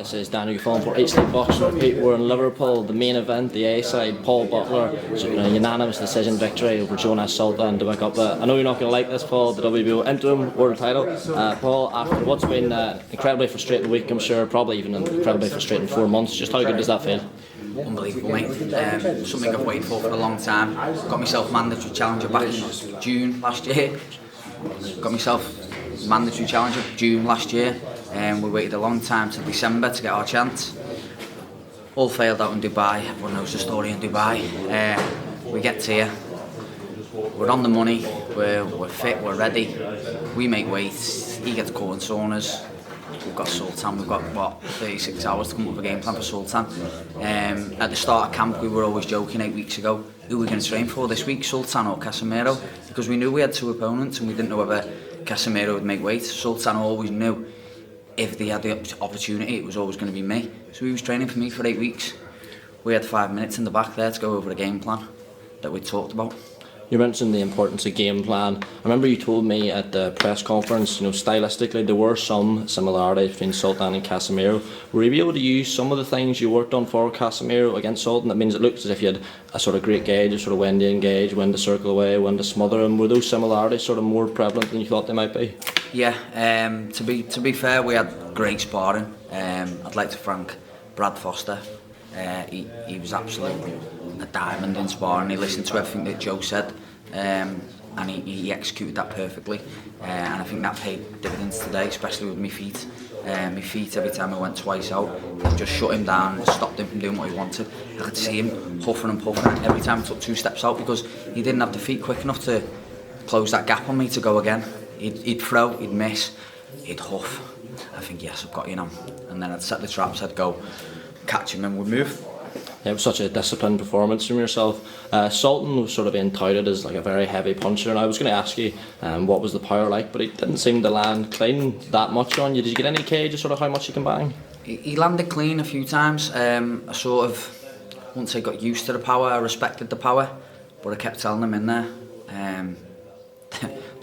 This is Daniel Fallon for East League Boxing Repeat. We're in Liverpool, the main event, the A side. Paul Butler, a unanimous decision victory over Jonas Sultan to back up. I know you're not going to like this, Paul, the WBO interim world title. Paul, after what's been an incredibly frustrating week, I'm sure, probably even an incredibly frustrating 4 months, just how good does that feel? Unbelievable, mate. Something I've waited for a long time. Got myself mandatory challenger back in June last year. Got myself mandatory challenger June last year. We waited a long time till December to get our chance. All failed out in Dubai. Everyone knows the story in Dubai. We get to here. We're on the money. We're fit. We're ready. We make weights. He gets caught in saunas. We've got Sultan. We've got 36 hours to come up with a game plan for Sultan. At the start of camp, we were always joking 8 weeks ago, who are we going to train for this week, Sultan or Casemiro? Because we knew we had two opponents and we didn't know whether Casemiro would make weight. Sultan always knew if they had the opportunity, it was always going to be me. So he was training for me for 8 weeks. We had 5 minutes in the back there to go over the game plan that we talked about. You mentioned the importance of game plan. I remember you told me at the press conference, stylistically there were some similarities between Sultan and Casemiro. Were you able to use some of the things you worked on for Casemiro against Sultan? That means it looks as if you had a sort of great gauge of sort of when to engage, when to circle away, when to smother him. Were those similarities sort of more prevalent than you thought they might be? Yeah, to be fair, we had great sparring. I'd like to thank Brad Foster. He was absolutely a diamond in sparring. He listened to everything that Joe said, and he executed that perfectly. And I think that paid dividends today, especially with my feet. My feet, every time I went twice out, I just shut him down and stopped him from doing what he wanted. I could see him huffing and puffing every time I took 2 steps out because he didn't have the feet quick enough to close that gap on me to go again. He'd throw, he'd miss, he'd huff. I think, yes, I've got you now. And then I'd set the traps, I'd go catch him and we'd move. Yeah, it was such a disciplined performance from yourself. Sultan was sort of being touted as like a very heavy puncher, and I was going to ask you what was the power like, but he didn't seem to land clean that much on you. Did you get any gauge of sort of how much he can bang? He landed clean a few times. I sort of, once I got used to the power, I respected the power, but I kept telling him in there,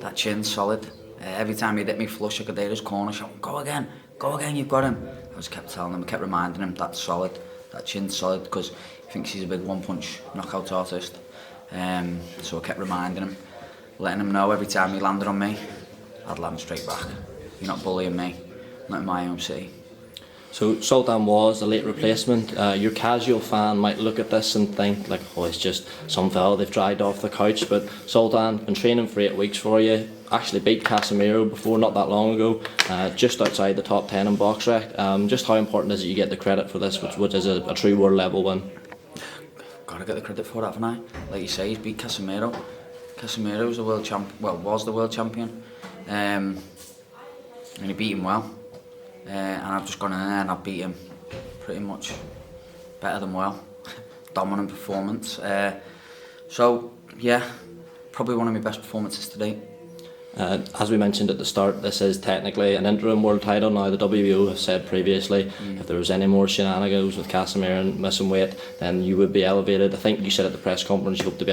that chin's solid. Every time he'd hit me flush, I could hear his corner shouting, go again, you've got him. I just kept telling him, I kept reminding him that's solid, that chin's solid, because he thinks he's a big one-punch knockout artist. So I kept reminding him, letting him know every time he landed on me, I'd land straight back. You're not bullying me, not in my own city. So Sultan was a late replacement. Your casual fan might look at this and think like, oh, it's just some fella they've dragged off the couch, but Sultan, been training for 8 weeks for you, actually beat Casemiro before not that long ago, just outside the top 10 in BoxRec. Just how important is it you get the credit for this, which is a true world level win? Gotta get the credit for that, haven't I? Like you say, he's beat Casemiro. Casemiro was the world champion, and he beat him well. And I've just gone in there and I've beat him pretty much better than well. Dominant performance. So yeah, probably one of my best performances to date. As we mentioned at the start, this is technically an interim world title. Now the WBO have said previously if there was any more shenanigans with Casemiro and missing weight, then you would be elevated. I think you said at the press conference you hope to be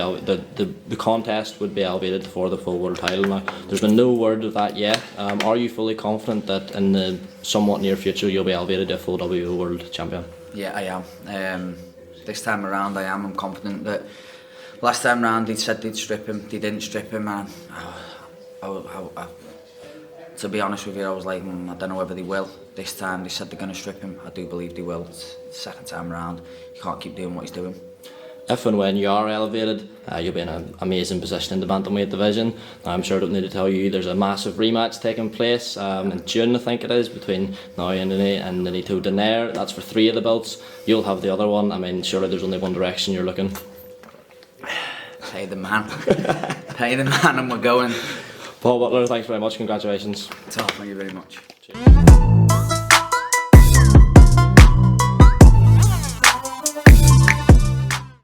the contest would be elevated for the full world title. Now there's been no word of that yet. Are you fully confident that in the somewhat near future you'll be elevated to a full WBO world champion? Yeah, I am. This time around I am. I'm confident that last time round they said they'd strip him, they didn't strip him, and to be honest with you, I was like, I don't know whether they will. This time they said they're going to strip him. I do believe they will. It's the second time round. You can't keep doing what he's doing. If and when you are elevated, you'll be in an amazing position in the bantamweight division. I'm sure I don't need to tell you there's a massive rematch taking place in June, I think it is, between Nao and Nonito Donaire. That's for 3 of the belts. You'll have the other one. I mean, surely there's only one direction you're looking. Pay the man. Pay the man and we're going. Paul Butler, thanks very much. Congratulations. Thank you very much. Cheers.